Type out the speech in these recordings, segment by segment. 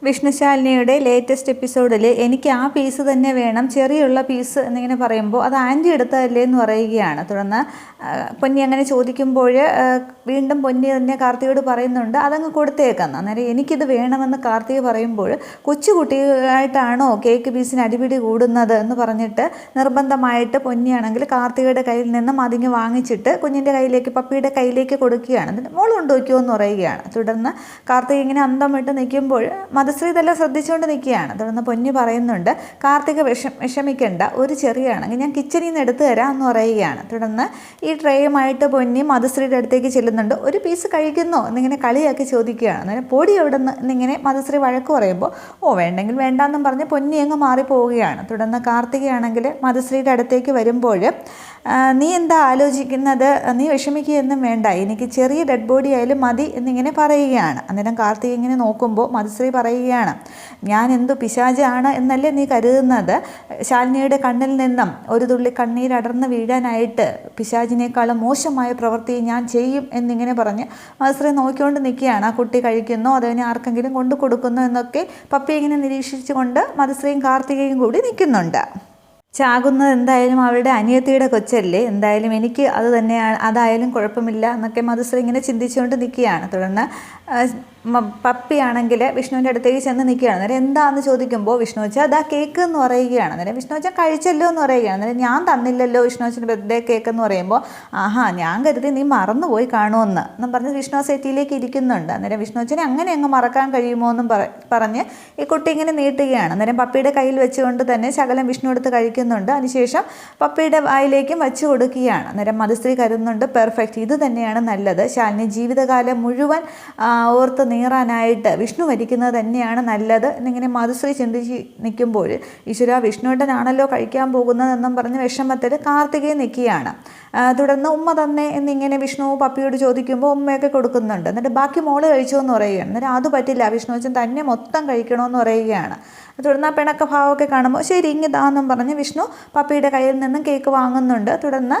വിഷ്ണുശാലിനിയുടെ latest എപ്പിസോഡിൽ എനിക്ക് ആ പീസ് തന്നെ വേണം, ചെറിയുള്ള പീസ് എന്നിങ്ങനെ പറയുമ്പോൾ അത് ആൻറ്റി എടുത്തതല്ലേ എന്ന് പറയുകയാണ്. തുടർന്ന് പൊന്നി അങ്ങനെ ചോദിക്കുമ്പോൾ വീണ്ടും പൊന്നി തന്നെ കാർത്തികയോട് പറയുന്നുണ്ട് അതങ്ങ് കൊടുത്തേക്കെന്ന്. അന്നേരം എനിക്കിത് വേണമെന്ന് കാർത്തിക പറയുമ്പോൾ കൊച്ചുകുട്ടിയായിട്ടാണോ കേക്ക് പീസിന് അടിപിടി കൂടുന്നത് എന്ന് പറഞ്ഞിട്ട് നിർബന്ധമായിട്ട് പൊന്നിയാണെങ്കിൽ കാർത്തികയുടെ കയ്യിൽ നിന്നും അതിങ്ങ് വാങ്ങിച്ചിട്ട് കുഞ്ഞിൻ്റെ കയ്യിലേക്ക്, പപ്പിയുടെ കയ്യിലേക്ക് കൊടുക്കുകയാണ്. എന്നിട്ട് മോൾ കൊണ്ടുവയ്ക്കുമോ എന്ന് പറയുകയാണ്. തുടർന്ന് കാർത്തിക ഇങ്ങനെ അന്തം വിട്ട് നിൽക്കുമ്പോൾ മധുശ്രീ ഇതെല്ലാം ശ്രദ്ധിച്ചുകൊണ്ട് നിൽക്കുകയാണ്. തുടർന്ന് പൊന്നി പറയുന്നുണ്ട് കാർത്തിക വിഷമിക്കേണ്ട, ഒരു ചെറിയാണെങ്കിൽ ഞാൻ കിച്ചണിൽ നിന്ന് എടുത്തു തരാം എന്ന് പറയുകയാണ്. തുടർന്ന് ഈ ട്രേയുമായിട്ട് പൊന്നി മധുശ്രീയുടെ അടുത്തേക്ക് ചെല്ലുന്നുണ്ട്. ഒരു പീസ് കഴിക്കുന്നോ എന്നിങ്ങനെ കളിയാക്കി ചോദിക്കുകയാണ്. അന്നേരം പൊടി എവിടെ നിന്ന് എന്നിങ്ങനെ മധുശ്രീ വഴക്ക് പറയുമ്പോൾ വേണ്ടെങ്കിൽ വേണ്ടാന്നും പറഞ്ഞ് പൊന്നി അങ്ങ് മാറിപ്പോവുകയാണ്. തുടർന്ന് കാർത്തികയാണെങ്കിൽ മധുശ്രീയുടെ അടുത്തേക്ക് വരുമ്പോൾ നീ എന്താ ആലോചിക്കുന്നത്, നീ വിഷമിക്കുകയൊന്നും വേണ്ട, എനിക്ക് ചെറിയ ഡെഡ് ബോഡി ആയാലും മതി എന്നിങ്ങനെ പറയുകയാണ്. അന്നേരം കാർത്തിക ഇങ്ങനെ നോക്കുമ്പോൾ മധുശ്രീ പറയുകയാണ്, ഞാൻ എന്തു പിശാചാണ് എന്നല്ലേ നീ കരുതുന്നത്? ശാലിനിയുടെ കണ്ണിൽ നിന്നും ഒരു തുള്ളി കണ്ണീരടർന്ന് വീഴാനായിട്ട് പിശാചിനേക്കാളും മോശമായ പ്രവൃത്തി ഞാൻ ചെയ്യും എന്നിങ്ങനെ പറഞ്ഞ് മധുശ്രീ നോക്കിക്കൊണ്ട് നിൽക്കുകയാണ്. ആ കുട്ടി കഴിക്കുന്നോ അതിനെ ആർക്കെങ്കിലും കൊണ്ടു കൊടുക്കുന്നോ എന്നൊക്കെ പപ്പി ഇങ്ങനെ നിരീക്ഷിച്ചുകൊണ്ട് മധുശ്രീയും കാർത്തികയും കൂടി നിൽക്കുന്നുണ്ട്. ചാകുന്നത് എന്തായാലും അവരുടെ അനിയത്തിയുടെ കൊച്ചല്ലേ, എന്തായാലും എനിക്ക് അത് തന്നെയാണ്, അതായാലും കുഴപ്പമില്ല എന്നൊക്കെ മധുശ്രീ ഇങ്ങനെ ചിന്തിച്ചുകൊണ്ട് നിൽക്കുകയാണ്. തുടർന്ന് പപ്പിയാണെങ്കിൽ വിഷ്ണുവിൻ്റെ അടുത്തേക്ക് ചെന്ന് നിൽക്കുകയാണ്. അന്നേരം എന്താണെന്ന് ചോദിക്കുമ്പോൾ വിഷ്ണു വെച്ചാൽ അതാ കേക്ക് എന്ന് പറയുകയാണ്. അന്നേരം വിഷ്ണു വെച്ചാൽ കഴിച്ചല്ലോ എന്ന് പറയുകയാണ്. അന്നേരം ഞാൻ തന്നില്ലല്ലോ വിഷ്ണു വെച്ചിൻ്റെ ബർത്ത്ഡേ കേക്ക് എന്ന് പറയുമ്പോൾ ഞാൻ കരുതി നീ മറന്നുപോയി കാണുമെന്നും പറഞ്ഞ് വിഷ്ണു ആ സെറ്റിയിലേക്ക് ഇരിക്കുന്നുണ്ട്. അന്നേരം വിഷ്ണു വെച്ചാൽ അങ്ങനെ അങ്ങ് മറക്കാൻ കഴിയുമോ എന്നും പറഞ്ഞ് ഈ കുട്ടി ഇങ്ങനെ നീട്ടുകയാണ്. അന്നേരം പപ്പിയുടെ കയ്യിൽ വെച്ചുകൊണ്ട് തന്നെ ശകലം വിഷ്ണു എടുത്ത് കഴിക്കുന്നുണ്ട്. അതിനുശേഷം പപ്പിയുടെ വായിലേക്കും വെച്ച് കൊടുക്കുകയാണ്. അന്നേരം മധുശ്രീ കരുതുന്നുണ്ട് പെർഫെക്റ്റ്, ഇത് തന്നെയാണ് നല്ലത്. ശാലിനി ജീവിതകാലം മുഴുവൻ ഓർത്ത് നീറാനായിട്ട് വിഷ്ണു മരിക്കുന്നത് തന്നെയാണ് നല്ലത് എന്നിങ്ങനെ മധുശ്രീ ചിന്തിച്ച് നിൽക്കുമ്പോൾ ഈശ്വര വിഷ്ണുവേട്ടനാണല്ലോ കഴിക്കാൻ പോകുന്നതെന്നും പറഞ്ഞ് വിഷമത്തിൽ കാർത്തികയെ നിൽക്കുകയാണ്. തുടർന്ന് ഉമ്മ തന്നെ എന്നിങ്ങനെ വിഷ്ണു പപ്പിയോട് ചോദിക്കുമ്പോൾ ഉമ്മയൊക്കെ കൊടുക്കുന്നുണ്ട്. എന്നിട്ട് ബാക്കി മോള് കഴിച്ചോ എന്ന് പറയുകയാണ്. അന്നേരം അത് പറ്റില്ല, വിഷ്ണു വെച്ചൻ തന്നെ മൊത്തം കഴിക്കണമെന്ന് പറയുകയാണ്. തുടർന്ന് ആ പിണക്ക ഭാവമൊക്കെ കാണുമ്പോൾ ശരി ഇങ്ങിതാന്നും പറഞ്ഞ് വിഷ്ണു പപ്പിയുടെ കയ്യിൽ നിന്നും കേക്ക് വാങ്ങുന്നുണ്ട്. തുടർന്ന്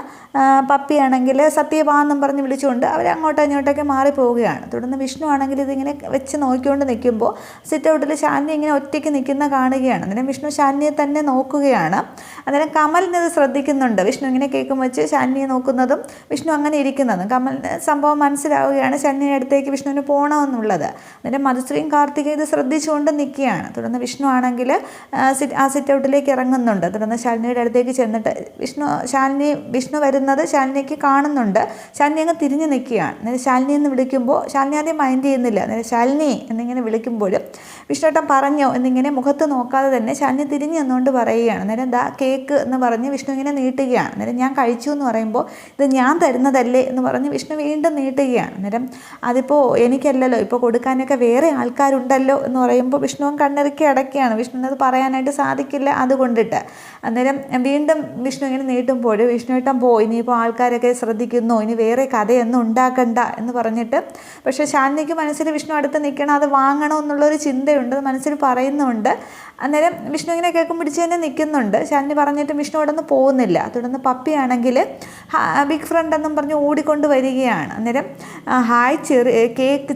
പപ്പിയാണെങ്കിൽ സത്യവാന്നും പറഞ്ഞ് വിളിച്ചുകൊണ്ട് അവർ അങ്ങോട്ടും ഇങ്ങോട്ടൊക്കെ മാറിപ്പോവുകയാണ്. തുടർന്ന് വിഷ്ണു ആണെങ്കിൽ ഇതിങ്ങനെ വെച്ച് നോക്കിക്കൊണ്ട് നിൽക്കുമ്പോൾ സിറ്റ് ഔട്ടിൽ ശാലിനി ഇങ്ങനെ ഒറ്റയ്ക്ക് നിൽക്കുന്ന കാണുകയാണ്. അന്നേരം വിഷ്ണു ശാലിനിയെ തന്നെ നോക്കുകയാണ്. അന്നേരം കമലിനത് ശ്രദ്ധിക്കുന്നുണ്ട്. വിഷ്ണു ഇങ്ങനെ കേക്കും വെച്ച് ശാലിനിയെ നോക്കുന്നതും വിഷ്ണു അങ്ങനെ ഇരിക്കുന്നതും കമലിന് സംഭവം മനസ്സിലാവുകയാണ്, ശാലിനിയുടെ അടുത്തേക്ക് വിഷ്ണുവിന് പോകണമെന്നുള്ളത്. അന്നേരം മധുശ്രീയും കാർത്തിക ഇത് ശ്രദ്ധിച്ചുകൊണ്ട് നിൽക്കുകയാണ്. തുടർന്ന് വിഷ്ണു ആണെങ്കിൽ ആ സിറ്റ് ഔട്ടിലേക്ക് ഇറങ്ങുന്നുണ്ട്. തുടർന്ന് ശാലിനിയുടെ അടുത്തേക്ക് ചെന്നിട്ട് വിഷ്ണു വരുന്നത് ശാലിനിക്ക് കാണുന്നുണ്ട്. ശാലിനി അങ്ങ് തിരിഞ്ഞ് നിൽക്കുകയാണ്. അന്നേരം ശാലിനി എന്ന് വിളിക്കുമ്പോൾ ശാലിനി ആദ്യം മൈൻഡ് ചെയ്യുന്നില്ല. അന്നേരം ശാലിനി എന്നിങ്ങനെ വിളിക്കുമ്പോൾ വിഷ്ണുവേട്ടൻ പറഞ്ഞോ എന്നിങ്ങനെ മുഖത്ത് നോക്കാതെ തന്നെ ശാലിനി തിരിഞ്ഞ് നിന്നുകൊണ്ട് പറയുകയാണ്. അന്നേരം ദാ കേക്ക് എന്ന് പറഞ്ഞ് വിഷ്ണു ഇങ്ങനെ നീട്ടുകയാണ്. അന്നേരം ഞാൻ കഴിച്ചു എന്ന് പറയുമ്പോൾ ഇത് ഞാൻ തരുന്നതല്ലേ എന്ന് പറഞ്ഞ് വിഷ്ണു വീണ്ടും നീട്ടുകയാണ്. അന്നേരം അതിപ്പോൾ എനിക്കല്ലല്ലോ, ഇപ്പോൾ കൊടുക്കാനൊക്കെ വേറെ ആൾക്കാരുണ്ടല്ലോ എന്ന് പറയുമ്പോൾ വിഷ്ണുവും കണ്ണിറുക്കി അടയ്ക്കുകയാണ്. വിഷ്ണുവിനത് പറയാനായിട്ട് സാധിക്കില്ല അതുകൊണ്ടിട്ട്. അന്നേരം വീണ്ടും വിഷ്ണു ഇങ്ങനെ നീട്ടുമ്പോൾ വിഷ്ണുവേട്ടൻ ഇനിയിപ്പോൾ ആൾക്കാരൊക്കെ ശ്രദ്ധിക്കുന്നു, ഇനി വേറെ കഥയൊന്നും ഉണ്ടാക്കണ്ട എന്ന് പറഞ്ഞിട്ട്. പക്ഷേ ശാലിനിക്ക് മനസ്സിൽ വിഷ്ണു അടുത്ത് നിൽക്കണം, അത് വാങ്ങണമെന്നുള്ളൊരു ചിന്തയുണ്ട്, അത് മനസ്സിൽ പറയുന്നുണ്ട്. അന്നേരം വിഷ്ണു ഇങ്ങനെ കേൾക്കും പിടിച്ച് തന്നെ നിൽക്കുന്നുണ്ട്. ശാലിനി പറഞ്ഞിട്ട് വിഷ്ണു അവിടെ നിന്ന് പോകുന്നില്ല. തുടർന്ന് പപ്പിയാണെങ്കിൽ ബിഗ് ഫ്രണ്ട് എന്നും പറഞ്ഞ് ഓടിക്കൊണ്ട് വരികയാണ്. അന്നേരം ഹായ്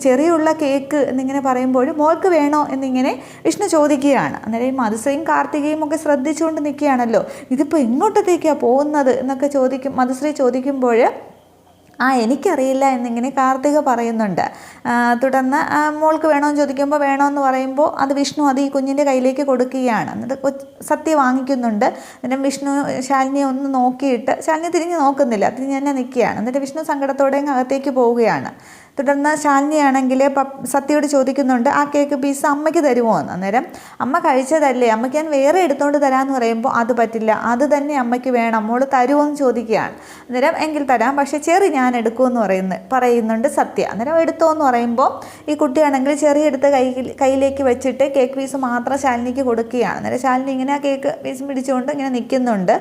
ചെറിയുള്ള കേക്ക് എന്നിങ്ങനെ പറയുമ്പോൾ മോൾക്ക് വേണോ എന്നിങ്ങനെ വിഷ്ണു ചോദിക്കുകയാണ്. അന്നേരം ഈ മധുശ്രീയും കാർത്തികയും ഒക്കെ ശ്രദ്ധിച്ചുകൊണ്ട് നിൽക്കുകയാണല്ലോ, ഇതിപ്പോൾ എങ്ങോട്ടത്തേക്കാണ് പോകുന്നത് എന്നൊക്കെ മധുശ്രീ ചോദിക്കുമ്പോൾ എനിക്കറിയില്ല എന്നിങ്ങനെ കാർത്തിക പറയുന്നുണ്ട്. തുടർന്ന് മോൾക്ക് വേണമെന്ന് ചോദിക്കുമ്പോൾ വേണമെന്ന് പറയുമ്പോൾ അത് വിഷ്ണു അത് ഈ കുഞ്ഞിൻ്റെ കയ്യിലേക്ക് കൊടുക്കുകയാണ്. എന്നിട്ട് സത്യ വാങ്ങിക്കുന്നുണ്ട്. എന്നിട്ട് വിഷ്ണു ശാലിനിയെ ഒന്ന് നോക്കിയിട്ട് ശാലിനി തിരിഞ്ഞ് നോക്കുന്നില്ല, തിരിഞ്ഞ് തന്നെ നിൽക്കുകയാണ്. എന്നിട്ട് വിഷ്ണു സങ്കടത്തോടെ അകത്തേക്ക് പോവുകയാണ്. തുടർന്ന് ശാലിനിയാണെങ്കിൽ സത്യയോട് ചോദിക്കുന്നുണ്ട് ആ കേക്ക് പീസ് അമ്മയ്ക്ക് തരുമോ എന്ന്. അന്നേരം അമ്മ കഴിച്ചതല്ലേ, അമ്മയ്ക്ക് ഞാൻ വേറെ എടുത്തുകൊണ്ട് തരാമെന്ന് പറയുമ്പോൾ അത് പറ്റില്ല, അത് തന്നെ അമ്മയ്ക്ക് വേണം, മോൾ തരുമോ എന്ന് ചോദിക്കുകയാണ്. അന്നേരം എങ്കിൽ തരാം, പക്ഷേ ചെറി ഞാൻ എടുക്കുമെന്ന് പറയുന്നുണ്ട് സത്യ. അന്നേരം എടുത്തോ എന്ന് പറയുമ്പോൾ ഈ കുട്ടിയാണെങ്കിൽ ചെറിയ എടുത്ത് കയ്യിലേക്ക് വെച്ചിട്ട് കേക്ക് പീസ് മാത്രം ശാലിനിക്ക് കൊടുക്കുകയാണ്. അന്നേരം ശാലിനി ഇങ്ങനെ ആ കേക്ക് പീസ് പിടിച്ചുകൊണ്ട് ഇങ്ങനെ നിൽക്കുന്നുണ്ട്.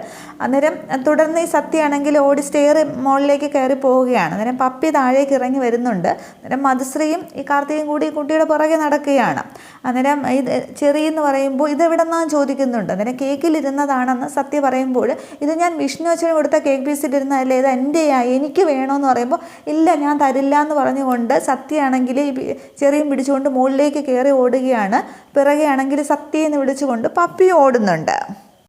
അന്നേരം തുടർന്ന് ഈ സത്യയാണെങ്കിൽ ഓടി സ്റ്റെയർ മുകളിലേക്ക് കയറി പോവുകയാണ്. അന്നേരം പപ്പി താഴേക്ക് ഇറങ്ങി വരുന്നുണ്ട്. വരുന്നുണ്ട്. അന്നേരം മധുശ്രീയും ഈ കാർത്തികയും കൂടി കുട്ടിയുടെ പുറകെ നടക്കുകയാണ്. അന്നേരം ഇത് ചെറി എന്ന് പറയുമ്പോൾ ഇതെവിടെ നിന്നാണ് ചോദിക്കുന്നുണ്ട്. അന്നേരം കേക്കിലിരുന്നതാണെന്ന് സത്യ പറയുമ്പോൾ ഇത് ഞാൻ വിഷ്ണു അച്ഛന് കൊടുത്ത കേക്ക് പീസിലിരുന്നതല്ലേ, ഇത് എൻ്റെയാ, എനിക്ക് വേണമെന്ന് പറയുമ്പോൾ ഇല്ല ഞാൻ തരില്ല എന്ന് പറഞ്ഞുകൊണ്ട് സത്യയാണെങ്കിൽ ഈ ചെറിയും പിടിച്ചുകൊണ്ട് മുകളിലേക്ക് കയറി ഓടുകയാണ്. പിറകെയാണെങ്കിൽ സത്യയെന്ന് വിളിച്ചുകൊണ്ട് പപ്പി ഓടുന്നുണ്ട്.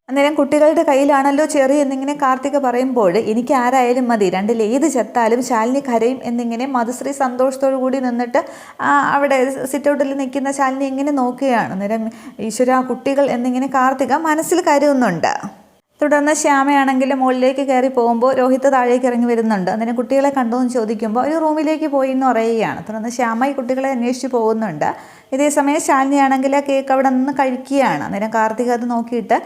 അന്നേരം കുട്ടികളുടെ കയ്യിലാണല്ലോ ചെറി എന്നിങ്ങനെ കാർത്തിക പറയുമ്പോൾ എനിക്ക് ആരായാലും മതി, രണ്ടിൽ ഏത് ചത്താലും ശാലിനി കരയും എന്നിങ്ങനെ മധുശ്രീ സന്തോഷത്തോടു കൂടി നിന്നിട്ട് അവിടെ സിറ്റൗട്ടിൽ നിൽക്കുന്ന ശാലിനി ഇങ്ങനെ നോക്കുകയാണ്. അന്നേരം ഈശ്വര കുട്ടികൾ എന്നിങ്ങനെ കാർത്തിക മനസ്സിൽ കരുതുന്നുണ്ട്. തുടർന്ന് ശ്യാമയാണെങ്കിൽ മുകളിലേക്ക് കയറി പോകുമ്പോൾ രോഹിത് താഴേക്ക് ഇറങ്ങി വരുന്നുണ്ട്. അന്നേരം കുട്ടികളെ കണ്ടോ എന്ന് ചോദിക്കുമ്പോൾ ഒരു റൂമിലേക്ക് പോയി എന്ന് പറയുകയാണ്. തുടർന്ന് ശ്യാമ ഈ കുട്ടികളെ അന്വേഷിച്ച് പോകുന്നുണ്ട്. ഇതേസമയം ശാലിനിയാണെങ്കിൽ ആ കേക്ക് അവിടെ നിന്ന് കഴിക്കുകയാണ്. അന്നേരം കാർത്തിക അത് നോക്കിയിട്ട്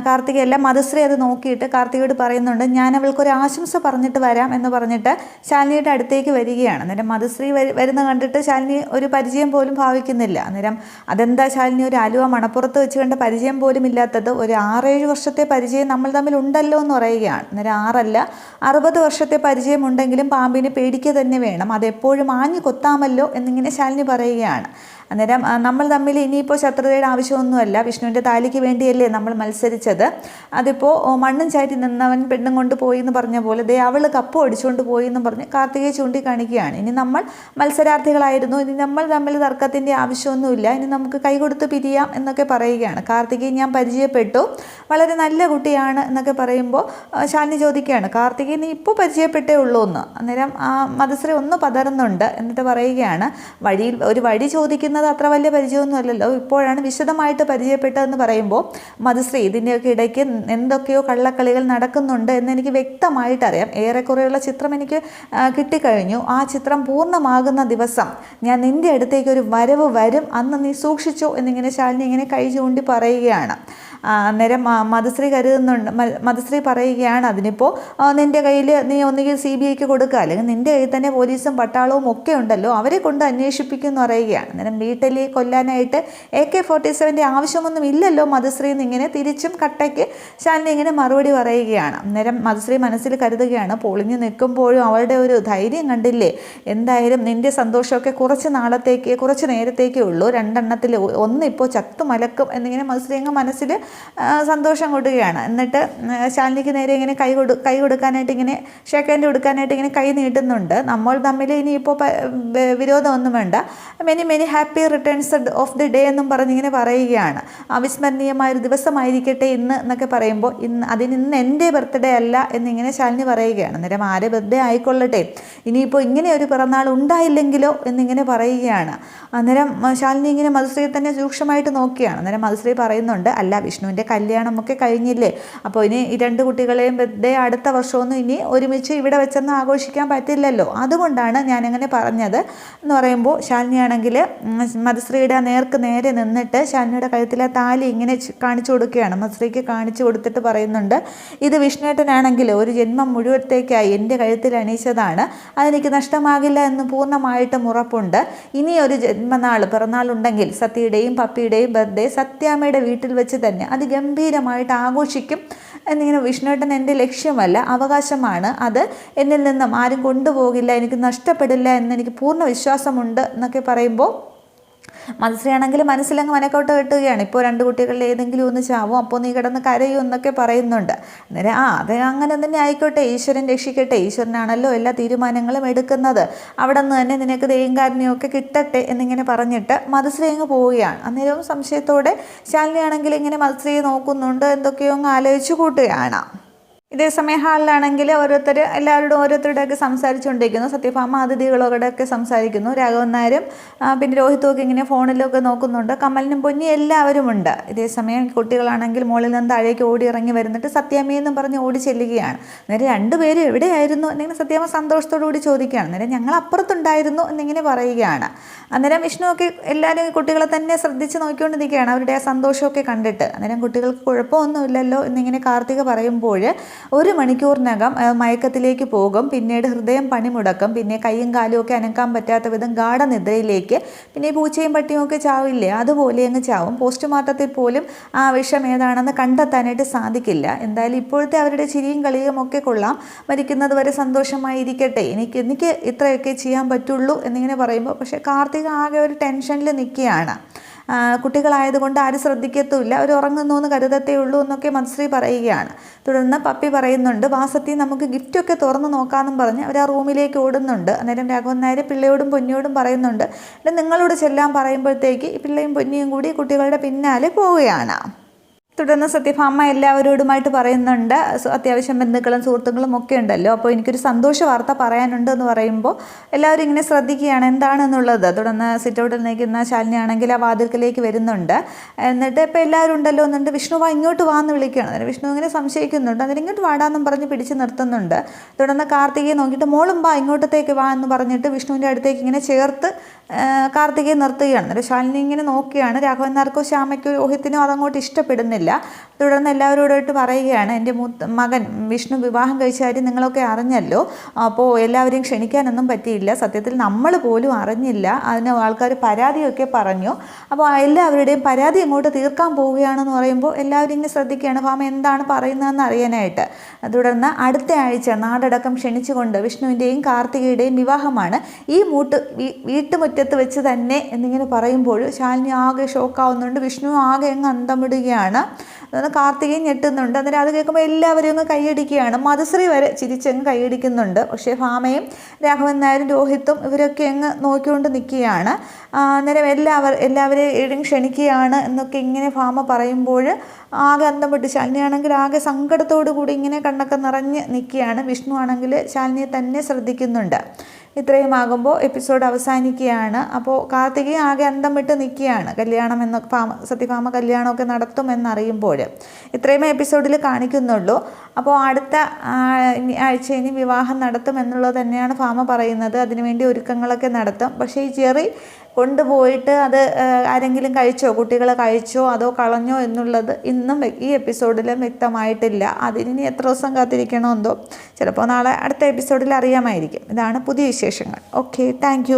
കാർത്തികയല്ല മധുശ്രീ അത് നോക്കിയിട്ട് കാർത്തികയോട് പറയുന്നുണ്ട് ഞാൻ അവൾക്കൊരു ആശംസ പറഞ്ഞിട്ട് വരാം എന്ന് പറഞ്ഞിട്ട് ശാലിനിയുടെ അടുത്തേക്ക് വരികയാണ്. അന്നേരം മധുശ്രീ വരുന്ന കണ്ടിട്ട് ശാലിനി ഒരു പരിചയം പോലും ഭാവിക്കുന്നില്ല. അന്നേരം അതെന്താ ശാലിനി ഒരു ആലുവ മണപ്പുറത്ത് വെച്ച് കണ്ട പരിചയം പോലും ഇല്ലാത്തത്, ഒരു 6-7 വർഷത്തെ പരിചയം നമ്മൾ തമ്മിൽ ഉണ്ടല്ലോ എന്ന് പറയുകയാണ്. അന്നേരം 6 അല്ല 60 വർഷത്തെ പരിചയം ഉണ്ടെങ്കിലും പാമ്പിനെ പേടിക്കുക തന്നെ വേണം, അതെപ്പോഴും ആഞ്ഞു കൊത്താമല്ലോ എന്നിങ്ങനെ ശാലിനി പറയുകയാണ്. അന്നേരം നമ്മൾ തമ്മിൽ ഇനിയിപ്പോൾ ശത്രുതയുടെ ആവശ്യമൊന്നുമല്ല, വിഷ്ണുവിൻ്റെ താലിക്ക് വേണ്ടിയല്ലേ നമ്മൾ മത്സരിച്ചത്, അതിപ്പോൾ മണ്ണും ചാറ്റി നിന്നവൻ പെണ്ണും കൊണ്ട് പോയി എന്ന് പറഞ്ഞ പോലെ ദേ അവൾ കപ്പ് അടിച്ചുകൊണ്ട് പോയി എന്ന് പറഞ്ഞ് കാർത്തികയെ ചൂണ്ടിക്കാണിക്കുകയാണ്. ഇനി നമ്മൾ മത്സരാർത്ഥികളായിരുന്നു, ഇനി നമ്മൾ തമ്മിൽ തർക്കത്തിൻ്റെ ആവശ്യമൊന്നുമില്ല, ഇനി നമുക്ക് കൈകൊടുത്ത് പിരിയാം എന്നൊക്കെ പറയുകയാണ്. കാർത്തികയെ ഞാൻ പരിചയപ്പെട്ടു, വളരെ നല്ല കുട്ടിയാണ് എന്നൊക്കെ പറയുമ്പോൾ ശാലിനി ചോദിക്കുകയാണ് കാർത്തികയെ നീ ഇപ്പോൾ പരിചയപ്പെട്ടേ ഉള്ളൂ എന്ന്. അന്നേരം മധുശ്രീ ഒന്ന് പതറുന്നുണ്ട്. എന്നിട്ട് പറയുകയാണ് വഴിയിൽ ഒരു വഴി ചോദിക്കുന്ന അത്ര വലിയ പരിചയമൊന്നും അല്ലല്ലോ, ഇപ്പോഴാണ് വിശദമായിട്ട് പരിചയപ്പെട്ടതെന്ന് പറയുമ്പോൾ മധുശ്രീ ഇതിൻ്റെയൊക്കെ ഇടയ്ക്ക് എന്തൊക്കെയോ കള്ളക്കളികൾ നടക്കുന്നുണ്ട് എന്നെനിക്ക് വ്യക്തമായിട്ടറിയാം, ഏറെക്കുറെയുള്ള ചിത്രം എനിക്ക് കിട്ടിക്കഴിഞ്ഞു, ആ ചിത്രം പൂർണ്ണമാകുന്ന ദിവസം ഞാൻ നിൻ്റെ അടുത്തേക്ക് ഒരു വരവ് വരും, അന്ന് നീ സൂക്ഷിച്ചോ എന്നിങ്ങനെ ശാലിനി ഇങ്ങനെ കൈ ചൂണ്ടി പറയുകയാണ്. അന്നേരം മധുശ്രീ മധുശ്രീ പറയുകയാണ് അതിനിപ്പോൾ നിൻ്റെ കയ്യിൽ നീ ഒന്നുകിൽ CBIക്ക് കൊടുക്കുക, അല്ലെങ്കിൽ നിൻ്റെ കയ്യിൽ തന്നെ പോലീസും പട്ടാളവും ഒക്കെ ഉണ്ടല്ലോ, അവരെ കൊണ്ട് അന്വേഷിപ്പിക്കുമെന്ന് പറയുകയാണ്. അന്നേരം വീട്ടിൽ കൊല്ലാനായിട്ട് AK-47 ആവശ്യമൊന്നും ഇല്ലല്ലോ മധുശ്രീ എന്നിങ്ങനെ തിരിച്ചും കട്ടയ്ക്ക് ശാലിനി ഇങ്ങനെ മറുപടി പറയുകയാണ്. അന്നേരം മധുശ്രീ മനസ്സിൽ കരുതുകയാണ് പൊളിഞ്ഞു നിൽക്കുമ്പോഴും അവളുടെ ഒരു ധൈര്യം കണ്ടില്ലേ, എന്തായാലും നിൻ്റെ സന്തോഷമൊക്കെ കുറച്ച് നേരത്തേക്കേ ഉള്ളൂ, 2 എണ്ണത്തിൽ ഒന്ന് ഇപ്പോൾ ചത്തു മലക്കും എന്നിങ്ങനെ മധുശ്രീ അങ്ങ് മനസ്സിൽ സന്തോഷം കൊടുക്കുകയാണ്. എന്നിട്ട് ശാലിനിക്ക് നേരെ ഇങ്ങനെ കൈ കൊടുക്കാനായിട്ട് ഇങ്ങനെ ഷേക്ക് ഹാൻഡ് കൊടുക്കാനായിട്ട് ഇങ്ങനെ കൈ നീട്ടുന്നുണ്ട്. നമ്മൾ തമ്മിൽ ഇനിയിപ്പോൾ വിരോധമൊന്നും വേണ്ട, many happy returns of the day എന്നും പറഞ്ഞിങ്ങനെ പറയുകയാണ്. അവിസ്മരണീയമായൊരു ദിവസമായിരിക്കട്ടെ ഇന്ന് എന്നൊക്കെ പറയുമ്പോൾ ഇന്ന് എൻ്റെ ബർത്ത്ഡേ അല്ല എന്നിങ്ങനെ ശാലിനി പറയുകയാണ്. അന്നേരം ആരെ ബർത്ത്ഡേ ആയിക്കൊള്ളട്ടെ, ഇനിയിപ്പോൾ ഇങ്ങനെ ഒരു പിറന്നാൾ ഉണ്ടായില്ലെങ്കിലോ എന്നിങ്ങനെ പറയുകയാണ്. അന്നേരം ശാലിനി ഇങ്ങനെ മധുശ്രീയെ തന്നെ സൂക്ഷ്മമായിട്ട് നോക്കിയാണ്. അന്നേരം മധുശ്രീ പറയുന്നുണ്ട് അല്ല വിഷ്ണുവിൻ്റെ കല്യാണമൊക്കെ കഴിഞ്ഞില്ലേ, അപ്പോൾ ഇനി ഈ 2 കുട്ടികളെയും ബർത്ത്ഡേ അടുത്ത വർഷമൊന്നും ഇനി ഒരുമിച്ച് ഇവിടെ വെച്ചൊന്നും ആഘോഷിക്കാൻ പറ്റില്ലല്ലോ, അതുകൊണ്ടാണ് ഞാനങ്ങനെ പറഞ്ഞത് എന്ന് പറയുമ്പോൾ ശാലിനിയാണെങ്കിൽ മധുശ്രീയുടെ നേരെ നിന്നിട്ട് ശാലിനിയുടെ കഴുത്തിലെ താലി ഇങ്ങനെ കാണിച്ചു കൊടുക്കുകയാണ്. മധുശ്രീക്ക് കാണിച്ചു കൊടുത്തിട്ട് പറയുന്നുണ്ട് ഇത് വിഷ്ണുവേട്ടനാണെങ്കിൽ ഒരു ജന്മം മുഴുവത്തേക്കായി എൻ്റെ കഴുത്തിൽ അണിയിച്ചതാണ്, അതെനിക്ക് നഷ്ടമാകില്ല എന്ന് പൂർണ്ണമായിട്ടും ഉറപ്പുണ്ട്. ഇനി ഒരു പിറന്നാളുണ്ടെങ്കിൽ സത്യയുടെയും പപ്പിയുടെയും ബർത്ത്ഡേ സത്യാമ്മയുടെ വീട്ടിൽ വെച്ച് തന്നെ അതിഗംഭീരമായിട്ട് ആഘോഷിക്കും എന്നിങ്ങനെ വിഷ്ണുവേട്ടൻ എൻ്റെ ലക്ഷ്യമല്ല, അവകാശമാണ്, അത് എന്നിൽ നിന്നും ആരും കൊണ്ടുപോകില്ല, എനിക്ക് നഷ്ടപ്പെടില്ല എന്നെനിക്ക് പൂർണ്ണ വിശ്വാസമുണ്ട് എന്നൊക്കെ പറയുമ്പോൾ മധുശ്രീ ആണെങ്കിൽ മനസ്സിലങ്ങ് മനക്കോട്ട് കെട്ടുകയാണ്. ഇപ്പോൾ 2 കുട്ടികളിൽ ഏതെങ്കിലും ഒന്ന് ചാവും, അപ്പോൾ നീ കിടന്ന് കരയും എന്നൊക്കെ പറയുന്നുണ്ട്. അന്നേരം അത് അങ്ങനെ തന്നെ ആയിക്കോട്ടെ, ഈശ്വരൻ രക്ഷിക്കട്ടെ, ഈശ്വരനാണല്ലോ എല്ലാ തീരുമാനങ്ങളും എടുക്കുന്നത്, അവിടെ നിന്ന് തന്നെ നിനക്ക് ദൈവകാരുണ്യമൊക്കെ കിട്ടട്ടെ എന്നിങ്ങനെ പറഞ്ഞിട്ട് മധുശ്രീ അങ്ങ് പോവുകയാണ്. അന്നേരവും സംശയത്തോടെ ശാലിനിയാണെങ്കിൽ ഇങ്ങനെ മധുശ്രീയെ നോക്കുന്നുണ്ട്, എന്തൊക്കെയോ അങ്ങ് ആലോചിച്ച് കൂട്ടുകയാണ്. ഇതേസമയം ഹാളിലാണെങ്കിൽ എല്ലാവരോടും ഓരോരുത്തരുടെയൊക്കെ സംസാരിച്ചുകൊണ്ടിരിക്കുന്നു. സത്യഭാമ അതിഥികളോടൊക്കെ സംസാരിക്കുന്നു. രാഘവൻ നായരും പിന്നെ രോഹിത്തുമൊക്കെ ഇങ്ങനെ ഫോണിലൊക്കെ നോക്കുന്നുണ്ട്. കമലിനും പൊന്നി എല്ലാവരും ഉണ്ട്. ഇതേസമയം കുട്ടികളാണെങ്കിൽ മുകളിൽ നിന്ന് താഴേക്ക് ഓടി ഇറങ്ങി വരുന്നിട്ട് സത്യാമ്മയെന്നും പറഞ്ഞ് ഓടി ചെല്ലുകയാണ്. അന്നേരം 2 പേരും എവിടെയായിരുന്നു എന്നിങ്ങനെ സത്യാമ്മ സന്തോഷത്തോടു കൂടി ചോദിക്കുകയാണ്. അന്നേരം ഞങ്ങൾ അപ്പുറത്തുണ്ടായിരുന്നു എന്നിങ്ങനെ പറയുകയാണ്. അന്നേരം വിഷ്ണുവൊക്കെ എല്ലാവരും കുട്ടികളെ തന്നെ ശ്രദ്ധിച്ച് നോക്കിക്കൊണ്ട് നിൽക്കുകയാണ്, അവരുടെ ആ സന്തോഷമൊക്കെ കണ്ടിട്ട്. അന്നേരം കുട്ടികൾക്ക് കുഴപ്പമൊന്നുമില്ലല്ലോ എന്നിങ്ങനെ കാർത്തിക പറയുമ്പോൾ 1 മണിക്കൂറിനകം മയക്കത്തിലേക്ക് പോകും. പിന്നീട് ഹൃദയം പണിമുടക്കും. പിന്നെ കൈയും കാലും ഒക്കെ അനക്കാൻ പറ്റാത്ത വിധം ഗാഠനിദ്രയിലേക്ക്. പിന്നെ പൂച്ചയും പട്ടിയും ഒക്കെ ചാവില്ലേ, അതുപോലെ അങ്ങ് ചാവും. പോസ്റ്റ്മോർട്ടത്തിൽ പോലും ആ വിഷം ഏതാണെന്ന് കണ്ടെത്താനായിട്ട് സാധിക്കില്ല. എന്തായാലും ഇപ്പോഴത്തെ അവരുടെ ചിരിയും കളിയും ഒക്കെ കൊള്ളാം. മരിക്കുന്നത് വരെ സന്തോഷമായിരിക്കട്ടെ, എനിക്ക് ഇത്രയൊക്കെ ചെയ്യാൻ പറ്റുള്ളൂ എന്നിങ്ങനെ പറയുമ്പോൾ പക്ഷേ കാർത്തിക ആകെ ഒരു ടെൻഷനിൽ നിൽക്കുകയാണ്. കുട്ടികളായതുകൊണ്ട് ആരും ശ്രദ്ധിക്കത്തുമില്ല, അവർ ഉറങ്ങുന്നു എന്ന് കരുതത്തേ ഉള്ളൂ എന്നൊക്കെ മധുശ്രീ പറയുകയാണ്. തുടർന്ന് പപ്പി പറയുന്നുണ്ട്, വാസത്തി നമുക്ക് ഗിഫ്റ്റൊക്കെ തുറന്ന് നോക്കാമെന്നും പറഞ്ഞ് അവർ ആ റൂമിലേക്ക് ഓടുന്നുണ്ട്. അന്നേരം രാഘവൻ നായർ പിള്ളയോടും പൊന്നിയോടും പറയുന്നുണ്ട്, നിങ്ങളോട് ചെല്ലാൻ പറയുമ്പോഴത്തേക്ക് ഈ പിള്ളയും പൊന്നിയും കൂടി കുട്ടികളുടെ പിന്നാലെ പോവുകയാണ്. തുടർന്ന് സത്യഭാമ എല്ലാവരോടുമായിട്ട് പറയുന്നുണ്ട്, അത്യാവശ്യം ബന്ധുക്കളും സുഹൃത്തുക്കളും ഒക്കെ ഉണ്ടല്ലോ, അപ്പോൾ എനിക്കൊരു സന്തോഷ വാർത്ത പറയാനുണ്ട് എന്ന് പറയുമ്പോൾ എല്ലാവരും ഇങ്ങനെ ശ്രദ്ധിക്കുകയാണ് എന്താണെന്നുള്ളത്. തുടർന്ന് സിറ്റൗട്ടിൽ നിൽക്കുന്ന ശാലിനി ആണെങ്കിൽ ആ വാതിൽക്കലേക്ക് വരുന്നുണ്ട്. എന്നിട്ട് ഇപ്പോൾ എല്ലാവരും ഉണ്ടല്ലോ എന്നുണ്ട്, വിഷ്ണു വാ ഇങ്ങോട്ട് വാ എന്ന് വിളിക്കുകയാണ്. അന്നേരം വിഷ്ണു ഇങ്ങനെ സംശയിക്കുന്നുണ്ട്. അന്നേരം ഇങ്ങോട്ട് വാടാന്നും പറഞ്ഞ് പിടിച്ച് നിർത്തുന്നുണ്ട്. തുടർന്ന് കാർത്തികയെ നോക്കിയിട്ട് മോളും വാ ഇങ്ങോട്ടത്തേക്ക് വാ എന്ന് പറഞ്ഞിട്ട് വിഷ്ണുവിൻ്റെ അടുത്തേക്ക് ഇങ്ങനെ ചേർത്ത് കാർത്തികയെ നിർത്തുകയാണ്. അന്നേരം ശാലിനി ഇങ്ങനെ നോക്കിയാണ്. രാഘവൻ നായർക്കോ ശ്യാമയ്ക്കോ രോഹിത്തിനോ അതങ്ങോട്ട് ഇഷ്ടപ്പെടുന്നില്ല. തുടർന്ന് എല്ലാവരോടായിട്ട് പറയുകയാണ്, എൻ്റെ മകൻ വിഷ്ണു വിവാഹം കഴിച്ച കാര്യം നിങ്ങളൊക്കെ അറിഞ്ഞല്ലോ, അപ്പോൾ എല്ലാവരെയും ക്ഷണിക്കാനൊന്നും പറ്റിയില്ല. സത്യത്തിൽ നമ്മൾ പോലും അറിഞ്ഞില്ല. അതിന് ആൾക്കാർ പരാതിയൊക്കെ പറഞ്ഞു. അപ്പോൾ എല്ലാവരുടെയും പരാതി അങ്ങോട്ട് തീർക്കാൻ പോവുകയാണെന്ന് പറയുമ്പോൾ എല്ലാവരും ഇങ്ങനെ ശ്രദ്ധിക്കുകയാണ് ഭാമ എന്താണ് പറയുന്നതെന്ന് അറിയാനായിട്ട്. തുടർന്ന് അടുത്ത ആഴ്ച നാടടക്കം ക്ഷണിച്ചുകൊണ്ട് വിഷ്ണുവിൻ്റെയും കാർത്തികയുടെയും വിവാഹമാണ്, ഈ വീട്ടുമുറ്റത്ത് വെച്ച് തന്നെ എന്നിങ്ങനെ പറയുമ്പോൾ ശാലിനി ആകെ ഷോക്കാവുന്നുണ്ട്. വിഷ്ണു ആകെ അങ്ങ് അന്തം വിടുകയാണ്. കാർത്തികയും ഞെട്ടുന്നുണ്ട്. അന്നേരം അത് കേൾക്കുമ്പോൾ എല്ലാവരും അങ്ങ് കൈയടിക്കുകയാണ്. മധുശ്രീ വരെ ചിരിച്ചങ്ങ് കൈയടിക്കുന്നുണ്ട്. പക്ഷേ ഭാമയും രാഘവൻ നായരും രോഹിത്തും ഇവരൊക്കെ അങ്ങ് നോക്കിക്കൊണ്ട് നിൽക്കുകയാണ്. അന്നേരം എല്ലാവരെയും ക്ഷണിക്കുകയാണ് എന്നൊക്കെ ഇങ്ങനെ ഭാമ പറയുമ്പോൾ ആകെ അന്തം വിട്ട് ശാലിനിയാണെങ്കിൽ ആകെ സങ്കടത്തോടു കൂടി ഇങ്ങനെ കണ്ണൊക്കെ നിറഞ്ഞ് നിൽക്കുകയാണ്. വിഷ്ണു ആണെങ്കിൽ ശാലിനിയെ തന്നെ ശ്രദ്ധിക്കുന്നുണ്ട്. ഇത്രയും ആകുമ്പോൾ എപ്പിസോഡ് അവസാനിക്കുകയാണ്. അപ്പോൾ കാർത്തികയും ആകെ അന്തം വിട്ട് നിൽക്കുകയാണ്. കല്യാണം എന്നൊക്കെ സത്യഭാമ കല്യാണമൊക്കെ നടത്തുമെന്നറിയുമ്പോൾ ഇത്രയുമേ എപ്പിസോഡിൽ കാണിക്കുന്നുള്ളൂ. അപ്പോൾ അടുത്ത ആഴ്ച ഇനി വിവാഹം നടത്തുമെന്നുള്ളത് തന്നെയാണ് ഭാമ പറയുന്നത്. അതിനുവേണ്ടി ഒരുക്കങ്ങളൊക്കെ നടത്തും. പക്ഷേ ഈ ചെറി കൊണ്ടുപോയിട്ട് അത് ആരെങ്കിലും കഴിച്ചോ, കുട്ടികളെ കഴിച്ചോ അതോ കളഞ്ഞോ എന്നുള്ളത് ഇന്നും ഈ എപ്പിസോഡിലും വ്യക്തമായിട്ടില്ല. അതിനി എത്ര ദിവസം കാത്തിരിക്കണമെന്തോ, ചിലപ്പോൾ നാളെ അടുത്ത എപ്പിസോഡിൽ അറിയാമായിരിക്കും. ഇതാണ് പുതിയ വിശേഷങ്ങൾ. Okay, thank